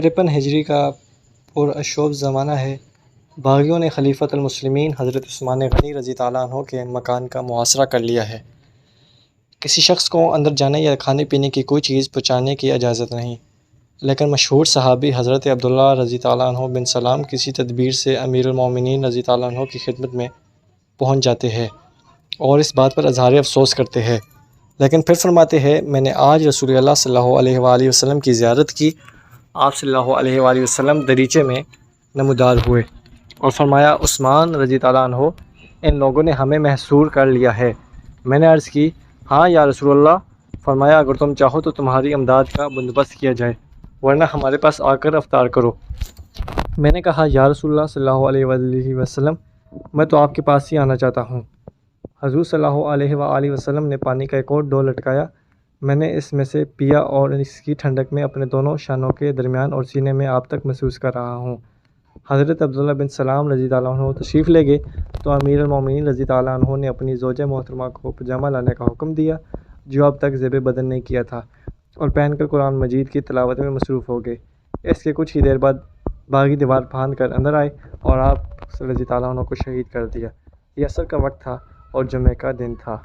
53 ہجری کا پرشوب زمانہ ہے۔ باغیوں نے خلیفۃ المسلمین حضرت عثمان غنی رضی اللہ عنہ کے مکان کا محاصرہ کر لیا ہے۔ کسی شخص کو اندر جانے یا کھانے پینے کی کوئی چیز پہنچانے کی اجازت نہیں، لیکن مشہور صحابی حضرت عبداللہ رضی اللہ عنہ بن سلام کسی تدبیر سے امیر المومنین رضی اللہ عنہ کی خدمت میں پہنچ جاتے ہیں اور اس بات پر اظہار افسوس کرتے ہیں، لیکن پھر فرماتے ہیں میں نے آج رسول اللہ صلی اللہ علیہ وآلہ وسلم کی زیارت کی۔ آپ صلی اللہ علیہ وآلہ وسلم دریچے میں نمودار ہوئے اور فرمایا عثمان رضی اللہ عنہ، ان لوگوں نے ہمیں محصور کر لیا ہے۔ میں نے عرض کی ہاں یا رسول اللہ۔ فرمایا اگر تم چاہو تو تمہاری امداد کا بندوبست کیا جائے، ورنہ ہمارے پاس آ کر افطار کرو۔ میں نے کہا یا رسول اللہ صلی اللہ علیہ وآلہ وسلم، میں تو آپ کے پاس ہی آنا چاہتا ہوں۔ حضور صلی اللہ علیہ وآلہ وسلم نے پانی کا ایک اور ڈول لٹکایا، میں نے اس میں سے پیا اور اس کی ٹھنڈک میں اپنے دونوں شانوں کے درمیان اور سینے میں آپ تک محسوس کر رہا ہوں۔ حضرت عبداللہ بن سلام رضی اللہ عنہ تشریف لے گئے تو امیر المومنین رضی اللہ عنہ نے اپنی زوجہ محترمہ کو پجامہ لانے کا حکم دیا جو اب تک زیب بدن نہیں کیا تھا، اور پہن کر قرآن مجید کی تلاوت میں مصروف ہو گئے۔ اس کے کچھ ہی دیر بعد باغی دیوار پھاند کر اندر آئے اور آپ رضی اللہ عنہ کو شہید کر دیا۔ یہ عصر کا وقت تھا اور جمعہ کا دن تھا۔